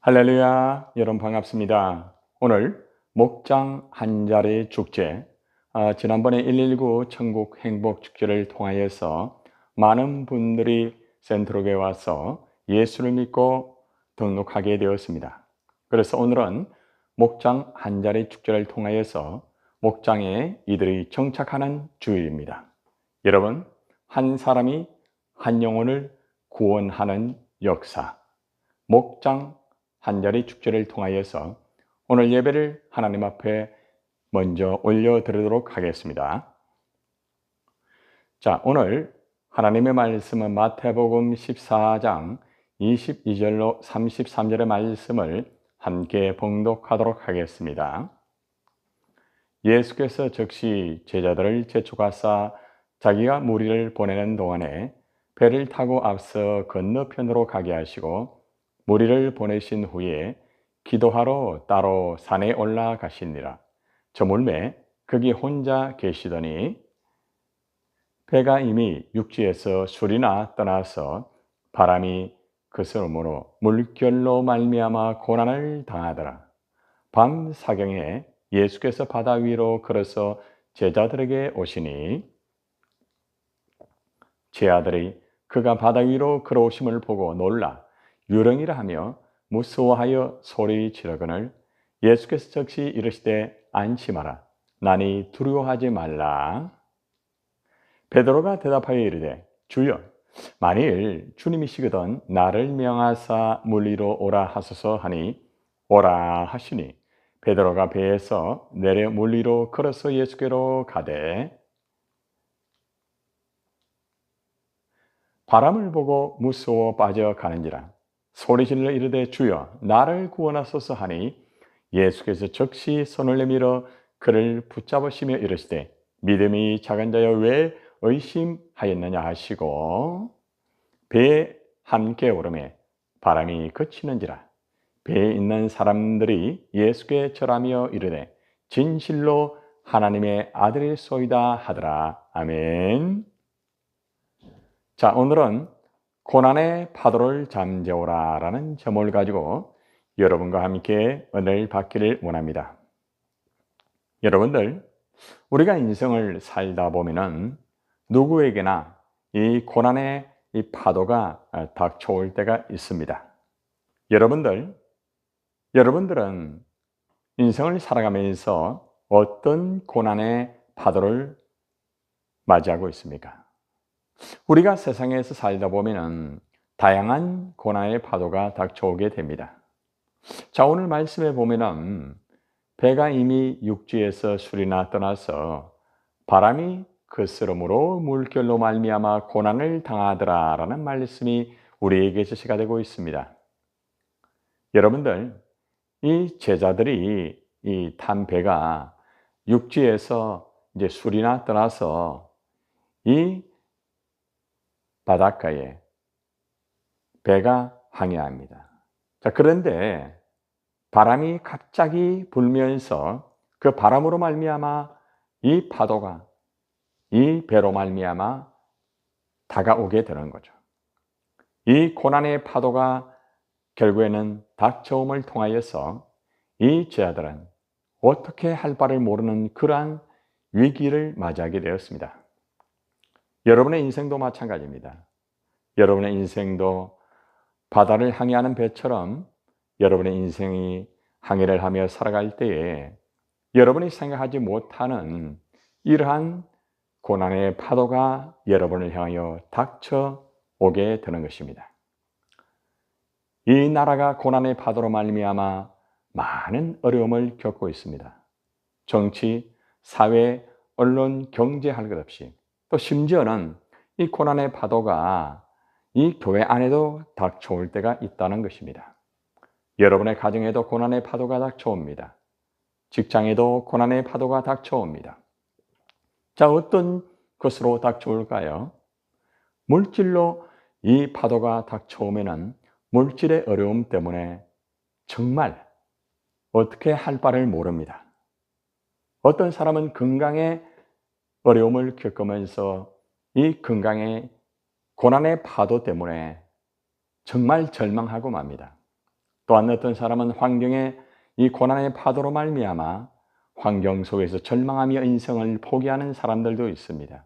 할렐루야, 여러분 반갑습니다. 오늘 목장 한 자리 축제, 지난번에 119 천국 행복 축제를 통하여서 많은 분들이 센트록에 와서 예수를 믿고 등록하게 되었습니다. 그래서 오늘은 목장 한 자리 축제를 통하여서 목장에 이들이 정착하는 주일입니다. 여러분, 한 사람이 한 영혼을 구원하는 역사, 목장 한 자리 축제를 통하여서 오늘 예배를 하나님 앞에 먼저 올려드리도록 하겠습니다. 자, 오늘 하나님의 말씀은 마태복음 14장 22절로 33절의 말씀을 함께 봉독하도록 하겠습니다. 예수께서 즉시 제자들을 재촉하사 자기가 무리를 보내는 동안에 배를 타고 앞서 건너편으로 가게 하시고 무리를 보내신 후에 기도하러 따로 산에 올라가시니라. 저물매 거기 혼자 계시더니 배가 이미 육지에서 술이나 떠나서 바람이 그스름으로 물결로 말미암아 고난을 당하더라. 밤 사경에 예수께서 바다 위로 걸어서 제자들에게 오시니 제 아들이 그가 바다 위로 걸어오심을 보고 놀라 유령이라 하며 무서워하여 소리 지르거늘 예수께서 즉시 이르시되 안심하라 나니 두려워하지 말라. 베드로가 대답하여 이르되 주여 만일 주님이시거든 나를 명하사 물 위로 오라 하소서 하니 오라 하시니 베드로가 배에서 내려 물 위로 걸어서 예수께로 가되 바람을 보고 무서워 빠져가는지라 소리질러 이르되 주여 나를 구원하소서 하니 예수께서 즉시 손을 내밀어 그를 붙잡으시며 이르시되 믿음이 작은 자여 왜 의심하였느냐 하시고 배에 함께 오르매 바람이 그치는지라 배에 있는 사람들이 예수께 절하며 이르되 진실로 하나님의 아들이소이다 하더라. 아멘. 자, 오늘은 고난의 파도를 잠재우라 라는 제목을 가지고 여러분과 함께 은혜를 받기를 원합니다. 여러분들, 우리가 인생을 살다 보면은 누구에게나 이 고난의 이 파도가 닥쳐올 때가 있습니다. 여러분들은 인생을 살아가면서 어떤 고난의 파도를 맞이하고 있습니까? 우리가 세상에서 살다 보면은 다양한 고난의 파도가 닥쳐오게 됩니다. 자, 오늘 말씀에 보면은 배가 이미 육지에서 술이나 떠나서 바람이 그스름으로 물결로 말미암아 고난을 당하더라라는 말씀이 우리에게 제시가 되고 있습니다. 여러분들, 이 제자들이 이 탄 배가 육지에서 이제 술이나 떠나서 이 바닷가에 배가 항해합니다. 자, 그런데 바람이 갑자기 불면서 그 바람으로 말미암아 이 파도가 이 배로 말미암아 다가오게 되는 거죠. 이 고난의 파도가 결국에는 닥쳐옴을 통하여서 이 제자들은 어떻게 할 바를 모르는 그러한 위기를 맞이하게 되었습니다. 여러분의 인생도 마찬가지입니다. 여러분의 인생도 바다를 항해하는 배처럼 여러분의 인생이 항해를 하며 살아갈 때에 여러분이 생각하지 못하는 이러한 고난의 파도가 여러분을 향하여 닥쳐오게 되는 것입니다. 이 나라가 고난의 파도로 말미암아 많은 어려움을 겪고 있습니다. 정치, 사회, 언론, 경제 할 것 없이 또 심지어는 이 고난의 파도가 이 교회 안에도 닥쳐올 때가 있다는 것입니다. 여러분의 가정에도 고난의 파도가 닥쳐옵니다. 직장에도 고난의 파도가 닥쳐옵니다. 자, 어떤 것으로 닥쳐올까요? 물질로 이 파도가 닥쳐오면은 물질의 어려움 때문에 정말 어떻게 할 바를 모릅니다. 어떤 사람은 건강에 어려움을 겪으면서 이 건강의 고난의 파도 때문에 정말 절망하고 맙니다. 또한 어떤 사람은 환경의 이 고난의 파도로 말미암아 환경 속에서 절망하며 인생을 포기하는 사람들도 있습니다.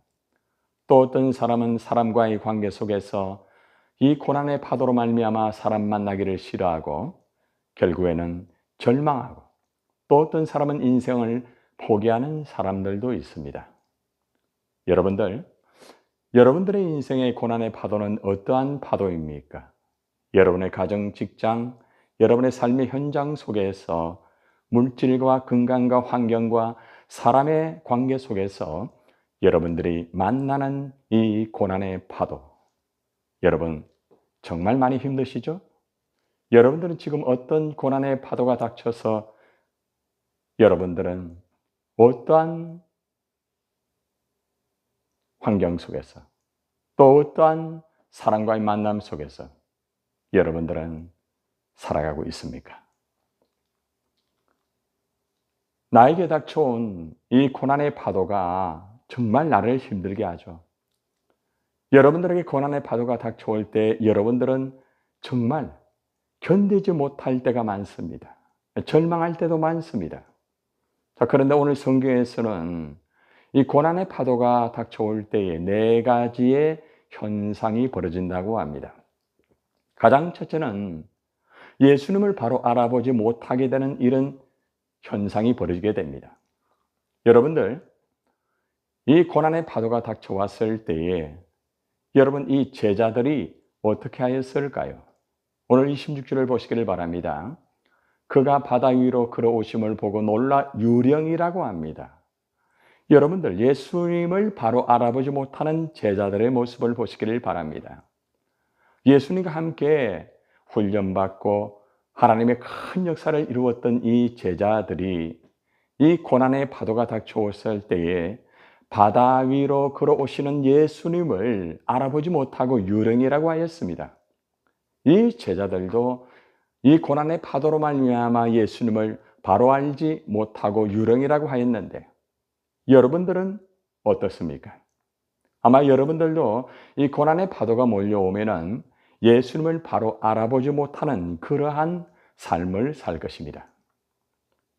또 어떤 사람은 사람과의 관계 속에서 이 고난의 파도로 말미암아 사람 만나기를 싫어하고 결국에는 절망하고, 또 어떤 사람은 인생을 포기하는 사람들도 있습니다. 여러분들의 인생의 고난의 파도는 어떠한 파도입니까? 여러분의 가정, 직장, 여러분의 삶의 현장 속에서 물질과 건강과 환경과 사람의 관계 속에서 여러분들이 만나는 이 고난의 파도, 여러분 정말 많이 힘드시죠? 여러분들은 지금 어떤 고난의 파도가 닥쳐서 여러분들은 어떠한 환경 속에서, 또 어떠한 사람과의 만남 속에서 여러분들은 살아가고 있습니까? 나에게 닥쳐온 이 고난의 파도가 정말 나를 힘들게 하죠. 여러분들에게 고난의 파도가 닥쳐올 때 여러분들은 정말 견디지 못할 때가 많습니다. 절망할 때도 많습니다. 자, 그런데 오늘 성경에서는 이 고난의 파도가 닥쳐올 때에 네 가지의 현상이 벌어진다고 합니다. 가장 첫째는 예수님을 바로 알아보지 못하게 되는 이런 현상이 벌어지게 됩니다. 여러분들, 이 고난의 파도가 닥쳐왔을 때에 여러분 이 제자들이 어떻게 하였을까요? 오늘 26절을 보시기를 바랍니다. 그가 바다 위로 걸어오심을 보고 놀라 유령이라고 합니다. 여러분들, 예수님을 바로 알아보지 못하는 제자들의 모습을 보시기를 바랍니다. 예수님과 함께 훈련받고 하나님의 큰 역사를 이루었던 이 제자들이 이 고난의 파도가 닥쳐왔을 때에 바다 위로 걸어오시는 예수님을 알아보지 못하고 유령이라고 하였습니다. 이 제자들도 이 고난의 파도로 말미암아 예수님을 바로 알지 못하고 유령이라고 하였는데, 여러분들은 어떻습니까? 아마 여러분들도 이 고난의 파도가 몰려오면은 예수님을 바로 알아보지 못하는 그러한 삶을 살 것입니다.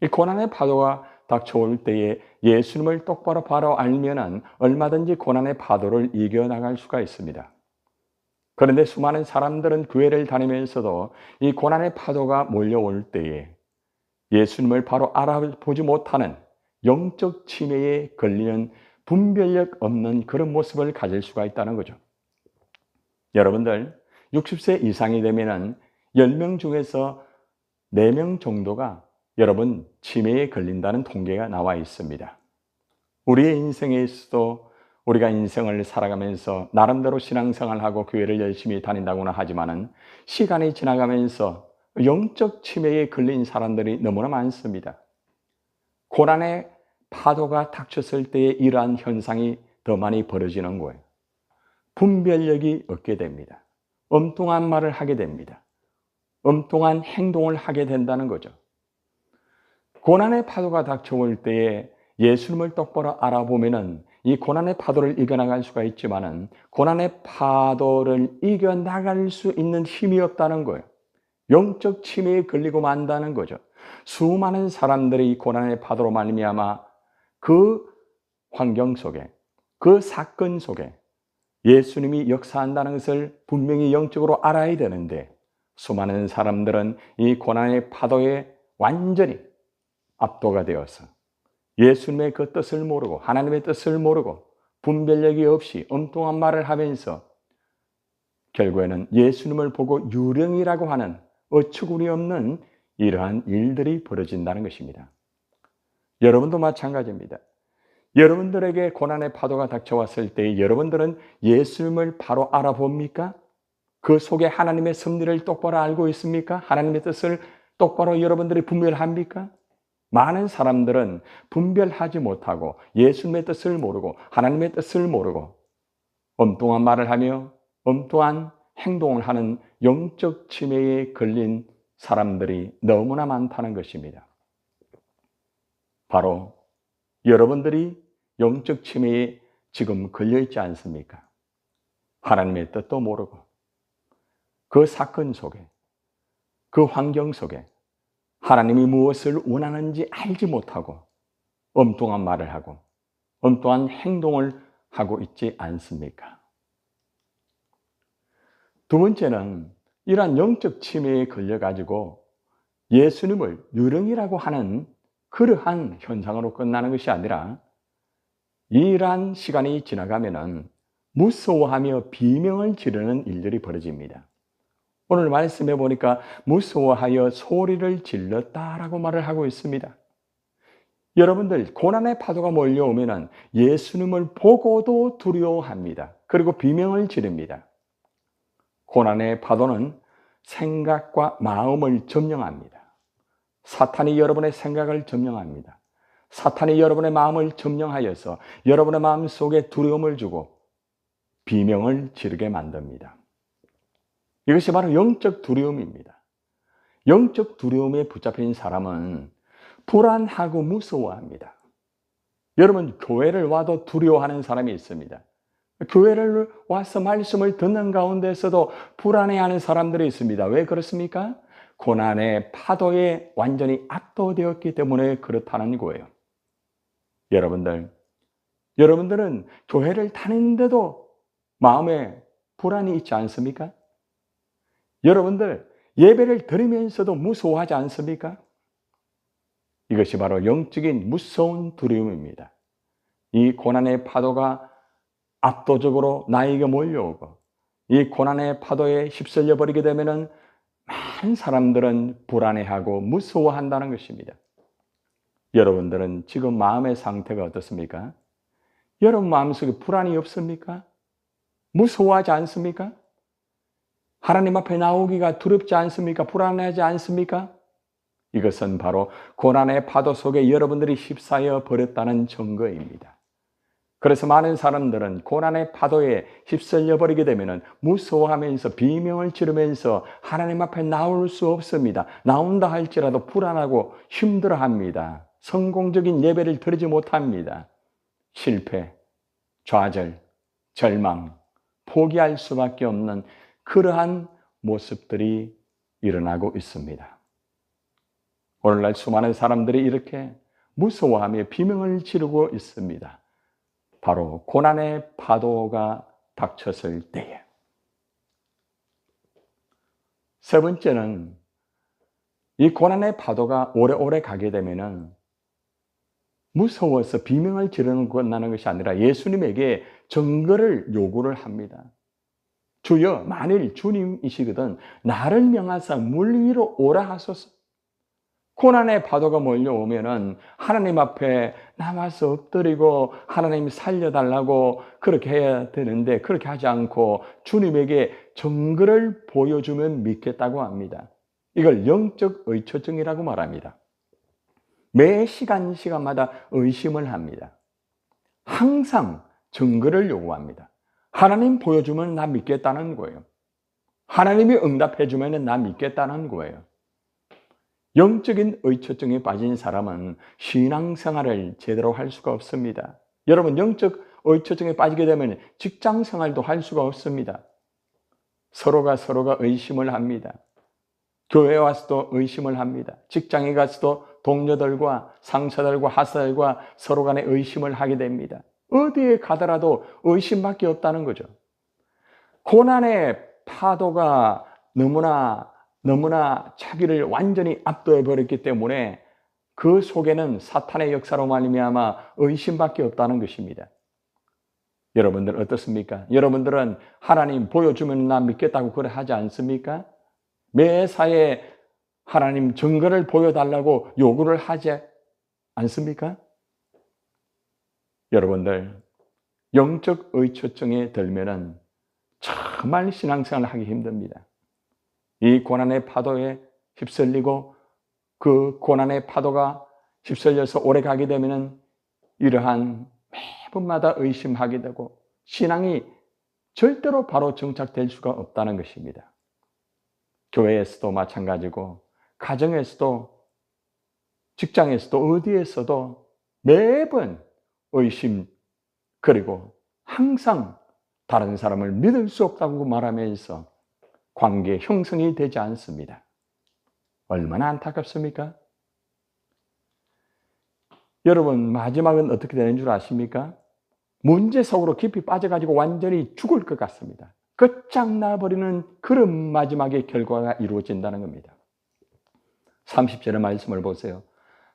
이 고난의 파도가 닥쳐올 때에 예수님을 똑바로 바로 알면은 얼마든지 고난의 파도를 이겨나갈 수가 있습니다. 그런데 수많은 사람들은 교회를 다니면서도 이 고난의 파도가 몰려올 때에 예수님을 바로 알아보지 못하는 영적 치매에 걸리는 분별력 없는 그런 모습을 가질 수가 있다는 거죠. 여러분들, 60세 이상이 되면은 10명 중에서 4명 정도가 여러분 치매에 걸린다는 통계가 나와 있습니다. 우리의 인생에 있어도 우리가 인생을 살아가면서 나름대로 신앙생활하고 교회를 열심히 다닌다고는 하지만은 시간이 지나가면서 영적 치매에 걸린 사람들이 너무나 많습니다. 고난의 파도가 닥쳤을 때에 이러한 현상이 더 많이 벌어지는 거예요. 분별력이 없게 됩니다. 엉뚱한 말을 하게 됩니다. 엉뚱한 행동을 하게 된다는 거죠. 고난의 파도가 닥쳐올 때에 예수님을 똑바로 알아보면은 이 고난의 파도를 이겨나갈 수가 있지만은 고난의 파도를 이겨나갈 수 있는 힘이 없다는 거예요. 영적 치매에 걸리고 만다는 거죠. 수많은 사람들이 이 고난의 파도로 말미암아 그 환경 속에, 그 사건 속에 예수님이 역사한다는 것을 분명히 영적으로 알아야 되는데, 수많은 사람들은 이 고난의 파도에 완전히 압도가 되어서 예수님의 그 뜻을 모르고 하나님의 뜻을 모르고 분별력이 없이 엉뚱한 말을 하면서 결국에는 예수님을 보고 유령이라고 하는 어처구니 없는 이러한 일들이 벌어진다는 것입니다. 여러분도 마찬가지입니다. 여러분들에게 고난의 파도가 닥쳐왔을 때 여러분들은 예수님을 바로 알아봅니까? 그 속에 하나님의 섭리를 똑바로 알고 있습니까? 하나님의 뜻을 똑바로 여러분들이 분별합니까? 많은 사람들은 분별하지 못하고 예수님의 뜻을 모르고 하나님의 뜻을 모르고 엉뚱한 말을 하며 엉뚱한 행동을 하는 영적 치매에 걸린 사람들이 너무나 많다는 것입니다. 바로 여러분들이 영적 치매에 지금 걸려있지 않습니까? 하나님의 뜻도 모르고 그 사건 속에 그 환경 속에 하나님이 무엇을 원하는지 알지 못하고 엉뚱한 말을 하고 엉뚱한 행동을 하고 있지 않습니까? 두 번째는 이러한 영적 치매에 걸려가지고 예수님을 유령이라고 하는 그러한 현상으로 끝나는 것이 아니라 이러한 시간이 지나가면은 무서워하며 비명을 지르는 일들이 벌어집니다. 오늘 말씀해 보니까 무서워하여 소리를 질렀다라고 말을 하고 있습니다. 여러분들 고난의 파도가 몰려오면은 예수님을 보고도 두려워합니다. 그리고 비명을 지릅니다. 고난의 파도는 생각과 마음을 점령합니다. 사탄이 여러분의 생각을 점령합니다. 사탄이 여러분의 마음을 점령하여서 여러분의 마음 속에 두려움을 주고 비명을 지르게 만듭니다. 이것이 바로 영적 두려움입니다. 영적 두려움에 붙잡힌 사람은 불안하고 무서워합니다. 여러분, 교회를 와도 두려워하는 사람이 있습니다. 교회를 와서 말씀을 듣는 가운데서도 불안해하는 사람들이 있습니다. 왜 그렇습니까? 고난의 파도에 완전히 압도되었기 때문에 그렇다는 거예요. 여러분들은 교회를 다니는데도 마음에 불안이 있지 않습니까? 여러분들 예배를 드리면서도 무서워하지 않습니까? 이것이 바로 영적인 무서운 두려움입니다. 이 고난의 파도가 압도적으로 나에게 몰려오고 이 고난의 파도에 휩쓸려 버리게 되면은 많은 사람들은 불안해하고 무서워한다는 것입니다. 여러분들은 지금 마음의 상태가 어떻습니까? 여러분 마음속에 불안이 없습니까? 무서워하지 않습니까? 하나님 앞에 나오기가 두렵지 않습니까? 불안하지 않습니까? 이것은 바로 고난의 파도 속에 여러분들이 휩싸여 버렸다는 증거입니다. 그래서 많은 사람들은 고난의 파도에 휩쓸려 버리게 되면 무서워하면서 비명을 지르면서 하나님 앞에 나올 수 없습니다. 나온다 할지라도 불안하고 힘들어합니다. 성공적인 예배를 드리지 못합니다. 실패, 좌절, 절망, 포기할 수밖에 없는 그러한 모습들이 일어나고 있습니다. 오늘날 수많은 사람들이 이렇게 무서워하며 비명을 지르고 있습니다. 바로 고난의 파도가 닥쳤을 때에. 세 번째는 이 고난의 파도가 오래오래 가게 되면은 무서워서 비명을 지르는 것나는 것이 아니라 예수님에게 증거를 요구를 합니다. 주여, 만일 주님이시거든 나를 명하사 물 위로 오라 하소서. 고난의 파도가 몰려오면은 하나님 앞에 나와서 엎드리고 하나님 살려달라고 그렇게 해야 되는데 그렇게 하지 않고 주님에게 증거를 보여주면 믿겠다고 합니다. 이걸 영적 의처증이라고 말합니다. 매 시간마다 의심을 합니다. 항상 증거를 요구합니다. 하나님 보여주면 나 믿겠다는 거예요. 하나님이 응답해 주면 나 믿겠다는 거예요. 영적인 의처증에 빠진 사람은 신앙생활을 제대로 할 수가 없습니다. 여러분, 영적 의처증에 빠지게 되면 직장생활도 할 수가 없습니다. 서로가 의심을 합니다. 교회에 와서도 의심을 합니다. 직장에 가서도 동료들과 상사들과 하사들과 서로 간에 의심을 하게 됩니다. 어디에 가더라도 의심밖에 없다는 거죠. 고난의 파도가 너무나 자기를 완전히 압도해 버렸기 때문에 그 속에는 사탄의 역사로 말미암아 의심밖에 없다는 것입니다. 여러분들 어떻습니까? 여러분들은 하나님 보여주면 나 믿겠다고 그래 하지 않습니까? 매사에 하나님 증거를 보여달라고 요구를 하지 않습니까? 여러분들 영적 의처증에 들면은 정말 신앙생활을 하기 힘듭니다. 이 고난의 파도에 휩쓸리고 그 고난의 파도가 휩쓸려서 오래 가게 되면은 이러한 매번마다 의심하게 되고 신앙이 절대로 바로 정착될 수가 없다는 것입니다. 교회에서도 마찬가지고 가정에서도 직장에서도 어디에서도 매번 의심 그리고 항상 다른 사람을 믿을 수 없다고 말하면서 관계 형성이 되지 않습니다. 얼마나 안타깝습니까? 여러분, 마지막은 어떻게 되는 줄 아십니까? 문제 속으로 깊이 빠져가지고 완전히 죽을 것 같습니다. 끝장나버리는 그런 마지막의 결과가 이루어진다는 겁니다. 30절의 말씀을 보세요.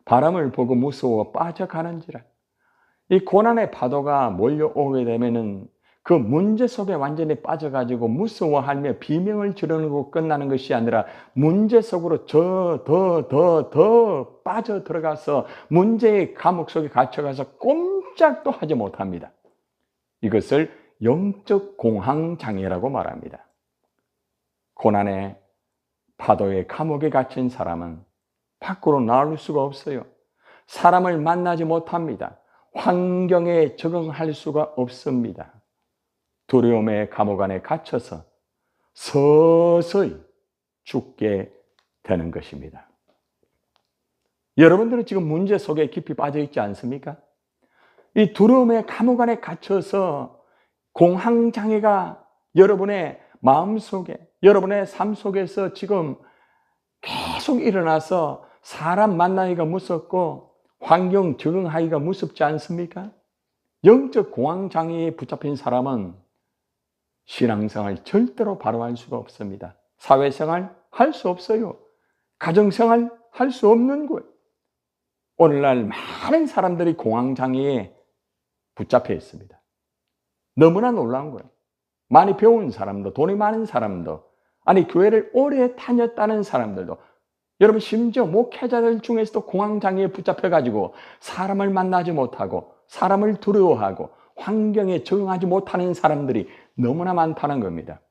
바람을 보고 무서워 빠져가는지라. 이 고난의 파도가 몰려오게 되면은 그 문제 속에 완전히 빠져가지고 무서워하며 비명을 지르고 끝나는 것이 아니라 문제 속으로 더 빠져 들어가서 문제의 감옥 속에 갇혀가서 꼼짝도 하지 못합니다. 이것을 영적 공황장애라고 말합니다. 고난의 파도의 감옥에 갇힌 사람은 밖으로 나올 수가 없어요. 사람을 만나지 못합니다. 환경에 적응할 수가 없습니다. 두려움의 감옥 안에 갇혀서 서서히 죽게 되는 것입니다. 여러분들은 지금 문제 속에 깊이 빠져 있지 않습니까? 이 두려움의 감옥 안에 갇혀서 공황장애가 여러분의 마음속에, 여러분의 삶 속에서 지금 계속 일어나서 사람 만나기가 무섭고 환경 적응하기가 무섭지 않습니까? 영적 공황장애에 붙잡힌 사람은 신앙생활 절대로 바로 할 수가 없습니다. 사회생활 할 수 없어요. 가정생활 할 수 없는 거예요. 오늘날 많은 사람들이 공황장애에 붙잡혀 있습니다. 너무나 놀라운 거예요. 많이 배운 사람도, 돈이 많은 사람도, 아니 교회를 오래 다녔다는 사람들도, 여러분 심지어 목회자들 중에서도 공황장애에 붙잡혀가지고 사람을 만나지 못하고 사람을 두려워하고 환경에 적응하지 못하는 사람들이 너무나 많다는 겁니다.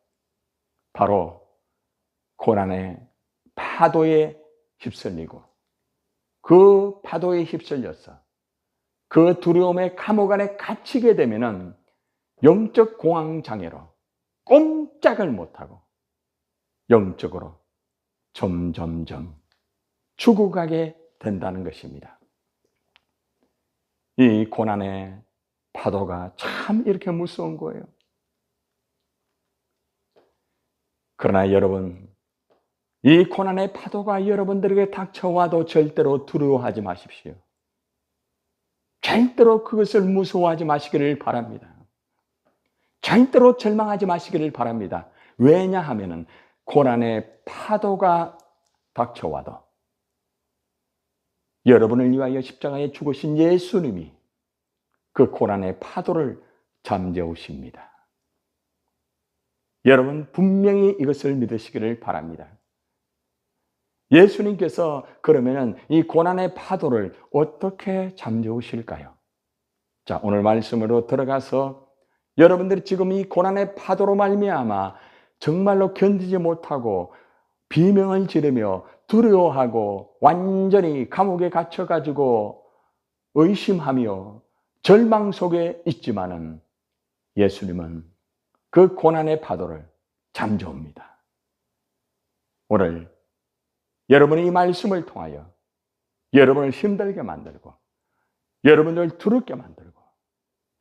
바로 고난의 파도에 휩쓸리고 그 파도에 휩쓸려서 그 두려움의 감옥 안에 갇히게 되면은 영적 공황장애로 꼼짝을 못하고 영적으로 점점점 죽어가게 된다는 것입니다. 이 고난의 파도가 참 이렇게 무서운 거예요. 그러나 여러분, 이 고난의 파도가 여러분들에게 닥쳐와도 절대로 두려워하지 마십시오. 절대로 그것을 무서워하지 마시기를 바랍니다. 절대로 절망하지 마시기를 바랍니다. 왜냐하면 고난의 파도가 닥쳐와도 여러분을 위하여 십자가에 죽으신 예수님이 그 고난의 파도를 잠재우십니다. 여러분 분명히 이것을 믿으시기를 바랍니다. 예수님께서 그러면 이 고난의 파도를 어떻게 잠재우실까요? 자, 오늘 말씀으로 들어가서 여러분들이 지금 이 고난의 파도로 말미암아 정말로 견디지 못하고 비명을 지르며 두려워하고 완전히 감옥에 갇혀가지고 의심하며 절망 속에 있지만은 예수님은 그 고난의 파도를 잠재웁니다. 오늘 여러분이 이 말씀을 통하여 여러분을 힘들게 만들고 여러분을 두렵게 만들고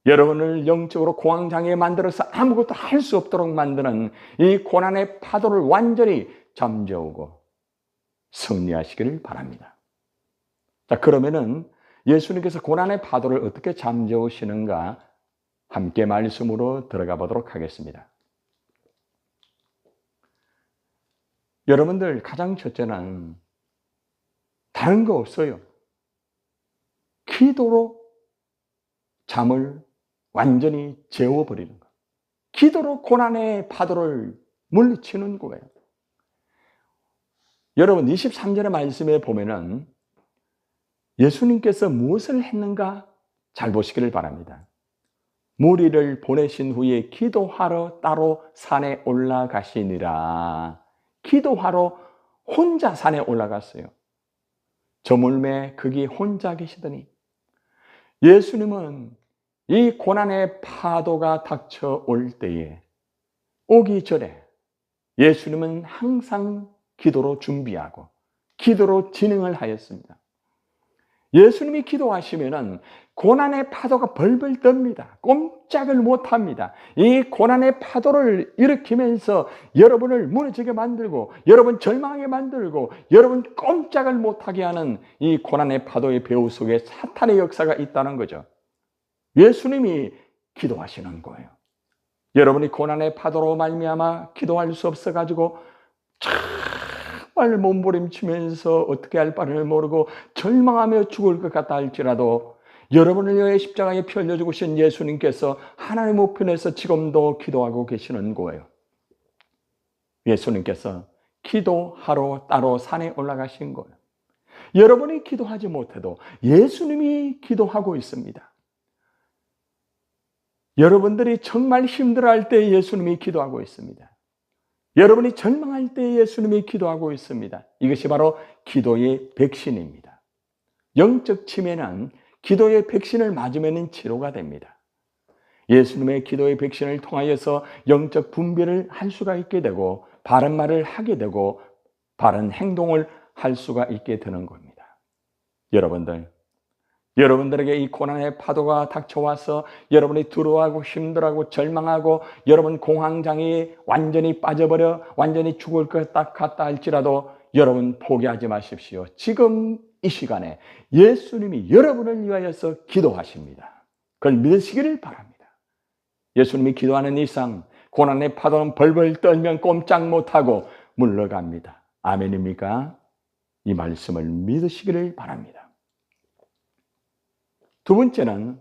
여러분을 영적으로 공황장애에 만들어서 아무것도 할 수 없도록 만드는 이 고난의 파도를 완전히 잠재우고 승리하시기를 바랍니다. 자, 그러면은 예수님께서 고난의 파도를 어떻게 잠재우시는가 함께 말씀으로 들어가 보도록 하겠습니다. 여러분들 가장 첫째는 다른 거 없어요. 기도로 잠을 완전히 재워버리는 것. 기도로 고난의 파도를 물리치는 거예요. 여러분 23절의 말씀에 보면은 예수님께서 무엇을 했는가 잘 보시기를 바랍니다. 무리를 보내신 후에 기도하러 따로 산에 올라가시니라. 기도하러 혼자 산에 올라갔어요. 저물매 거기 혼자 계시더니 예수님은 이 고난의 파도가 닥쳐올 때에 오기 전에 예수님은 항상 기도로 준비하고 기도로 진행을 하였습니다. 예수님이 기도하시면은 고난의 파도가 벌벌 떱니다. 꼼짝을 못합니다. 이 고난의 파도를 일으키면서 여러분을 무너지게 만들고, 여러분 절망하게 만들고, 여러분 꼼짝을 못하게 하는 이 고난의 파도의 배후 속에 사탄의 역사가 있다는 거죠. 예수님이 기도하시는 거예요. 여러분이 고난의 파도로 말미암아 기도할 수 없어가지고 정말 몸부림치면서 어떻게 할 바를 모르고 절망하며 죽을 것 같다 할지라도, 여러분을 위해 십자가에 펴려 죽으신 예수님께서 하나님 우편에서 지금도 기도하고 계시는 거예요. 예수님께서 기도하러 따로 산에 올라가신 거예요. 여러분이 기도하지 못해도 예수님이 기도하고 있습니다. 여러분들이 정말 힘들어할 때 예수님이 기도하고 있습니다. 여러분이 절망할 때 예수님이 기도하고 있습니다. 이것이 바로 기도의 백신입니다. 영적 치매는 기도의 백신을 맞으면 치료가 됩니다. 예수님의 기도의 백신을 통하여서 영적 분별을 할 수가 있게 되고, 바른 말을 하게 되고, 바른 행동을 할 수가 있게 되는 겁니다. 여러분들에게 이 고난의 파도가 닥쳐와서 여러분이 두려워하고 힘들어하고 절망하고 여러분 공황장애에 완전히 빠져버려 완전히 죽을 것 같다 할지라도, 여러분 포기하지 마십시오. 지금 이 시간에 예수님이 여러분을 위하여서 기도하십니다. 그걸 믿으시기를 바랍니다. 예수님이 기도하는 이상 고난의 파도는 벌벌 떨면 꼼짝 못하고 물러갑니다. 아멘입니까? 이 말씀을 믿으시기를 바랍니다. 두 번째는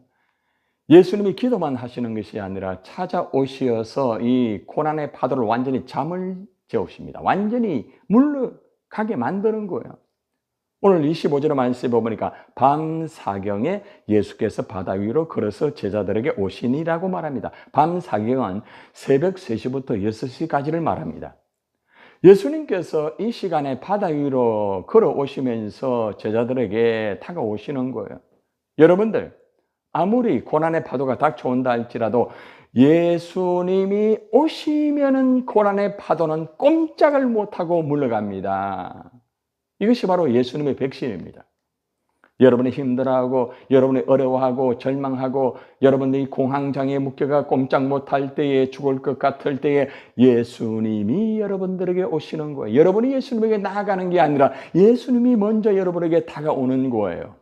예수님이 기도만 하시는 것이 아니라 찾아오시어서 이 고난의 파도를 완전히 잠을 재우십니다. 완전히 물러가게 만드는 거예요. 오늘 25절의 말씀에 보니까 밤 사경에 예수께서 바다 위로 걸어서 제자들에게 오시니라고 말합니다. 밤 사경은 새벽 3시부터 6시까지를 말합니다. 예수님께서 이 시간에 바다 위로 걸어오시면서 제자들에게 다가오시는 거예요. 여러분들, 아무리 고난의 파도가 닥쳐온다 할지라도 예수님이 오시면은 고난의 파도는 꼼짝을 못하고 물러갑니다. 이것이 바로 예수님의 백신입니다. 여러분이 힘들어하고, 여러분이 어려워하고, 절망하고, 여러분들이 공황장애에 묶여가 꼼짝 못할 때에, 죽을 것 같을 때에 예수님이 여러분들에게 오시는 거예요. 여러분이 예수님에게 나아가는 게 아니라 예수님이 먼저 여러분에게 다가오는 거예요.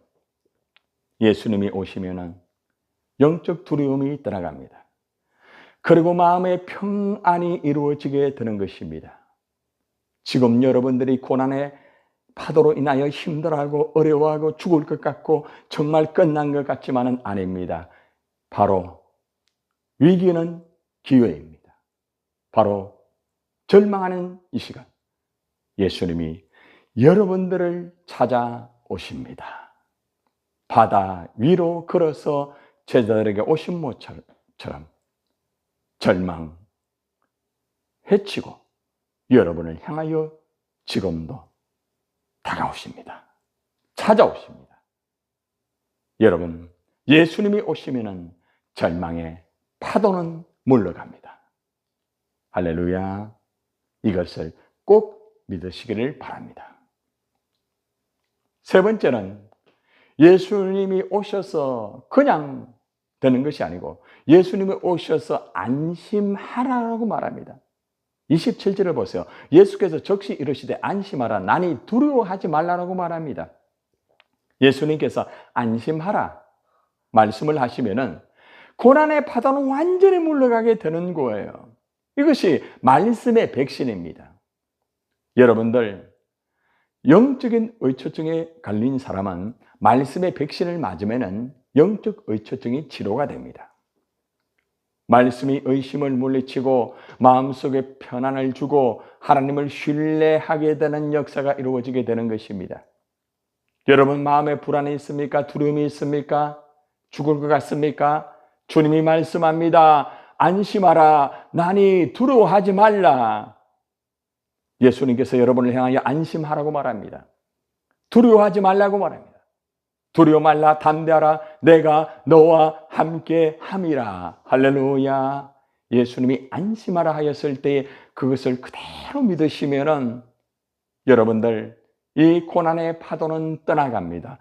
예수님이 오시면은 영적 두려움이 떠나갑니다. 그리고 마음의 평안이 이루어지게 되는 것입니다. 지금 여러분들이 고난의 파도로 인하여 힘들어하고 어려워하고 죽을 것 같고 정말 끝난 것 같지만은 아닙니다. 바로 위기는 기회입니다. 바로 절망하는 이 시간, 예수님이 여러분들을 찾아오십니다. 바다 위로 걸어서 제자들에게 오신 모처럼 절망, 해치고 여러분을 향하여 지금도 다가오십니다. 찾아오십니다. 여러분, 예수님이 오시면은 절망의 파도는 물러갑니다. 할렐루야. 이것을 꼭 믿으시기를 바랍니다. 세 번째는 예수님이 오셔서 그냥 되는 것이 아니고 예수님이 오셔서 안심하라고 말합니다. 27절을 보세요. 예수께서 적시 이르시되 안심하라, 나니 두려워하지 말라라고 말합니다. 예수님께서 안심하라 말씀을 하시면은 고난의 파도는 완전히 물러가게 되는 거예요. 이것이 말씀의 백신입니다. 여러분들, 영적인 의처증에 걸린 사람은 말씀의 백신을 맞으면은 영적 의처증이 치료가 됩니다. 말씀이 의심을 물리치고 마음속에 편안을 주고 하나님을 신뢰하게 되는 역사가 이루어지게 되는 것입니다. 여러분 마음에 불안이 있습니까? 두려움이 있습니까? 죽을 것 같습니까? 주님이 말씀합니다. 안심하라. 나니 두려워하지 말라. 예수님께서 여러분을 향하여 안심하라고 말합니다. 두려워하지 말라고 말합니다. 두려워 말라, 담대하라, 내가 너와 함께 함이라. 할렐루야. 예수님이 안심하라 하였을 때에 그것을 그대로 믿으시면은 여러분들 이 고난의 파도는 떠나갑니다.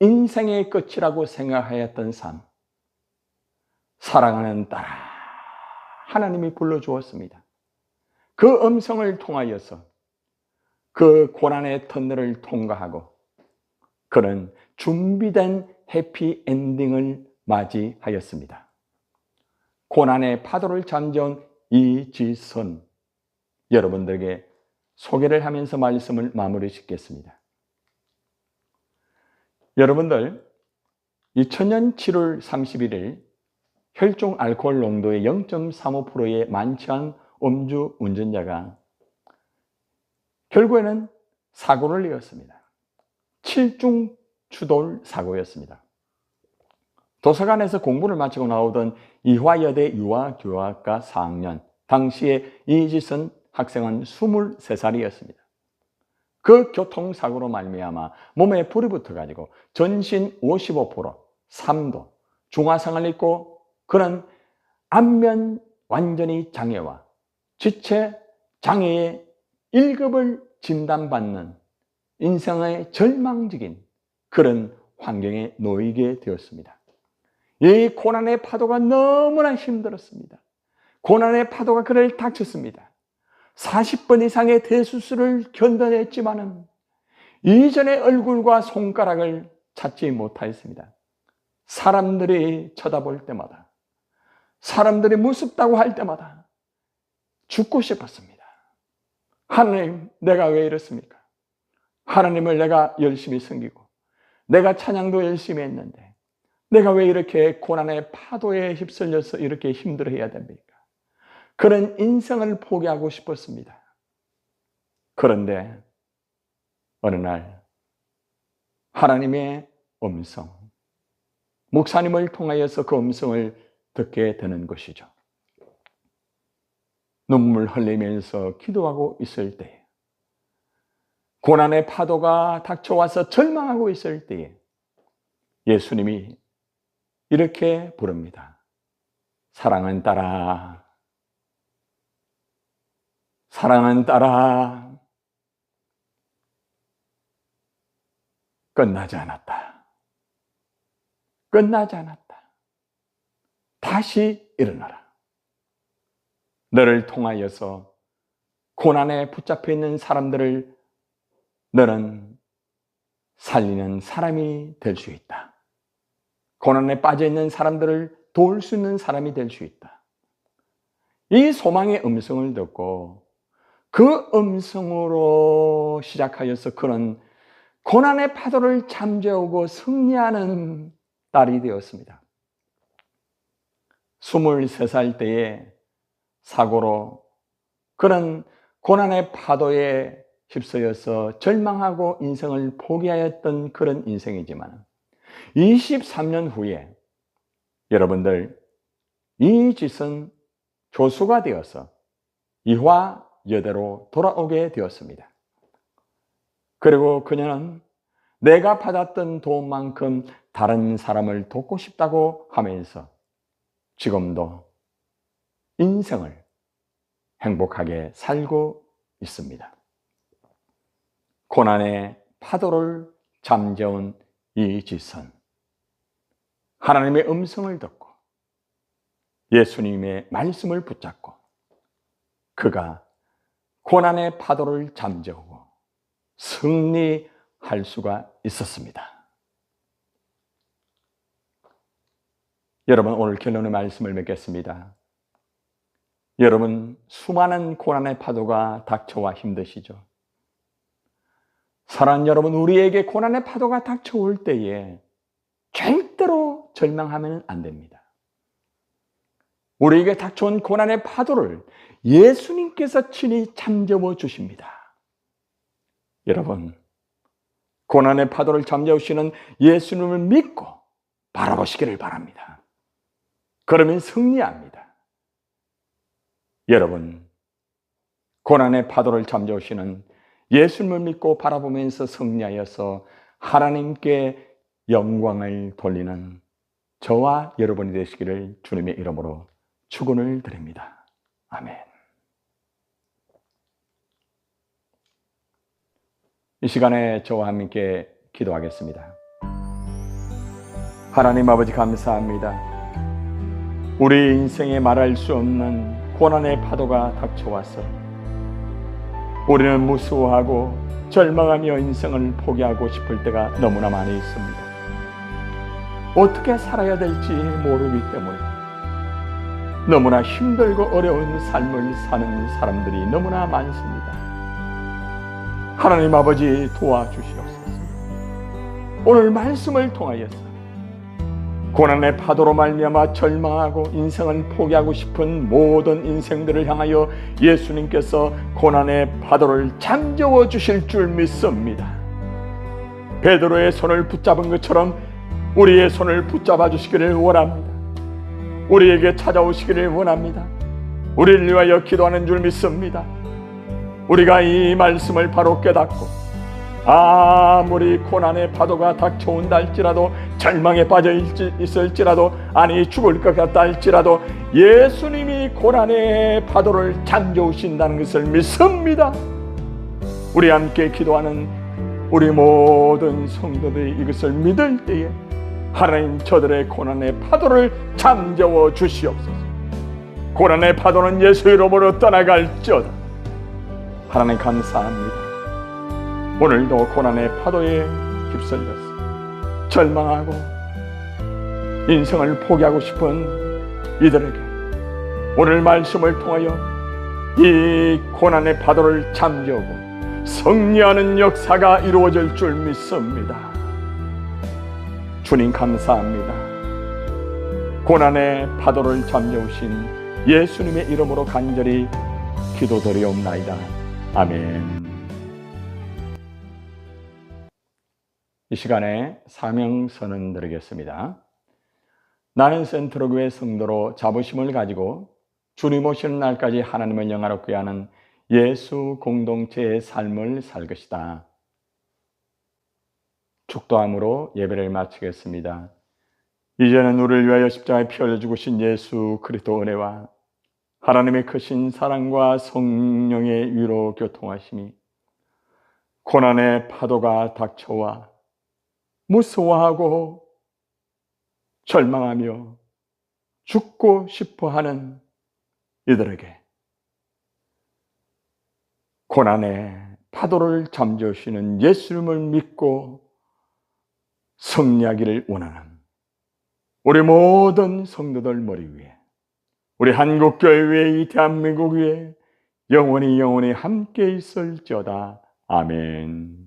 인생의 끝이라고 생각하였던 삶, 사랑하는 딸아, 하나님이 불러주었습니다. 그 음성을 통하여서 그 고난의 터널을 통과하고 그는 준비된 해피엔딩을 맞이하였습니다. 고난의 파도를 잠재운 이지선, 여러분들에게 소개를 하면서 말씀을 마무리 짓겠습니다. 여러분들, 2000년 7월 31일 혈중 알코올 농도의 0.35%의 만취한 음주 운전자가 결국에는 사고를 이었습니다. 7중 추돌 사고였습니다. 도서관에서 공부를 마치고 나오던 이화여대 유아교학과 4학년, 당시에 이지선 학생은 23살이었습니다. 그 교통사고로 말미암아 몸에 불이 붙어가지고 전신 55%, 3도, 중화상을 입고 그는 안면 완전히 장애와 지체 장애의 1급을 진단받는 인생의 절망적인 그런 환경에 놓이게 되었습니다. 이 고난의 파도가 너무나 힘들었습니다. 고난의 파도가 그를 닥쳤습니다. 40번 이상의 대수술을 견뎌냈지만은 이전의 얼굴과 손가락을 찾지 못하였습니다. 사람들이 쳐다볼 때마다, 사람들이 무섭다고 할 때마다 죽고 싶었습니다. 하나님, 내가 왜 이렇습니까? 하나님을 내가 열심히 섬기고 내가 찬양도 열심히 했는데 내가 왜 이렇게 고난의 파도에 휩쓸려서 이렇게 힘들어해야 됩니까? 그런 인생을 포기하고 싶었습니다. 그런데 어느 날 하나님의 음성, 목사님을 통하여서 그 음성을 듣게 되는 것이죠. 눈물 흘리면서 기도하고 있을 때, 고난의 파도가 닥쳐와서 절망하고 있을 때에 예수님이 이렇게 부릅니다. 사랑하는 딸아, 사랑하는 딸아, 끝나지 않았다. 끝나지 않았다. 다시 일어나라. 너를 통하여서 고난에 붙잡혀 있는 사람들을 너는 살리는 사람이 될 수 있다. 고난에 빠져 있는 사람들을 도울 수 있는 사람이 될 수 있다. 이 소망의 음성을 듣고 그 음성으로 시작하여서 그는 고난의 파도를 잠재우고 승리하는 딸이 되었습니다. 23살 때에 사고로 그는 고난의 파도에 휩쓸려서 절망하고 인생을 포기하였던 그런 인생이지만 23년 후에 여러분들 이지선 교수가 되어서 이화여대로 돌아오게 되었습니다. 그리고 그녀는 내가 받았던 도움만큼 다른 사람을 돕고 싶다고 하면서 지금도 인생을 행복하게 살고 있습니다. 고난의 파도를 잠재운 이지선, 하나님의 음성을 듣고 예수님의 말씀을 붙잡고 그가 고난의 파도를 잠재우고 승리할 수가 있었습니다. 여러분, 오늘 결론의 말씀을 맺겠습니다. 여러분, 수많은 고난의 파도가 닥쳐와 힘드시죠? 사랑하는 여러분, 우리에게 고난의 파도가 닥쳐올 때에 절대로 절망하면 안 됩니다. 우리에게 닥쳐온 고난의 파도를 예수님께서 친히 잠재워 주십니다. 여러분, 고난의 파도를 잠재우시는 예수님을 믿고 바라보시기를 바랍니다. 그러면 승리합니다. 여러분, 고난의 파도를 잠재우시는 예수님을 믿고 바라보면서 승리하여서 하나님께 영광을 돌리는 저와 여러분이 되시기를 주님의 이름으로 축원을 드립니다. 아멘. 이 시간에 저와 함께 기도하겠습니다. 하나님 아버지 감사합니다. 우리 인생에 말할 수 없는 고난의 파도가 닥쳐와서 우리는 무수하고 절망하며 인생을 포기하고 싶을 때가 너무나 많이 있습니다. 어떻게 살아야 될지 모르기 때문에 너무나 힘들고 어려운 삶을 사는 사람들이 너무나 많습니다. 하나님 아버지 도와주시옵소서. 오늘 말씀을 통하여서 고난의 파도로 말미암아 절망하고 인생을 포기하고 싶은 모든 인생들을 향하여 예수님께서 고난의 파도를 잠재워 주실 줄 믿습니다. 베드로의 손을 붙잡은 것처럼 우리의 손을 붙잡아 주시기를 원합니다. 우리에게 찾아오시기를 원합니다. 우리를 위하여 기도하는 줄 믿습니다. 우리가 이 말씀을 바로 깨닫고 아무리 고난의 파도가 닥쳐온다 할지라도 절망에 빠져 있을지라도 아니 죽을 것 같다 할지라도 예수님이 고난의 파도를 잠재우신다는 것을 믿습니다. 우리 함께 기도하는 우리 모든 성도들이 이것을 믿을 때에 하나님 저들의 고난의 파도를 잠재워 주시옵소서. 고난의 파도는 예수 이름으로 떠나갈지어다. 하나님 감사합니다. 오늘도 고난의 파도에 휩쓸려서 절망하고 인생을 포기하고 싶은 이들에게 오늘 말씀을 통하여 이 고난의 파도를 잠재우고 승리하는 역사가 이루어질 줄 믿습니다. 주님 감사합니다. 고난의 파도를 잠재우신 예수님의 이름으로 간절히 기도드리옵나이다. 아멘. 이 시간에 사명 선언 드리겠습니다. 나는 센트로교회 성도로 자부심을 가지고 주님 오시는 날까지 하나님을 영화롭게 하는 예수 공동체의 삶을 살 것이다. 축도함으로 예배를 마치겠습니다. 이제는 우리를 위하여 십자가에 피 흘려 죽으신 예수 그리스도 은혜와 하나님의 크신 사랑과 성령의 위로 교통하심이 고난의 파도가 닥쳐와 무서워하고 절망하며 죽고 싶어하는 이들에게 고난의 파도를 잠재우시는 예수님을 믿고 승리하기를 원하는 우리 모든 성도들 머리 위에 우리 한국교회 위에 이 대한민국 위에 영원히 함께 있을지어다. 아멘.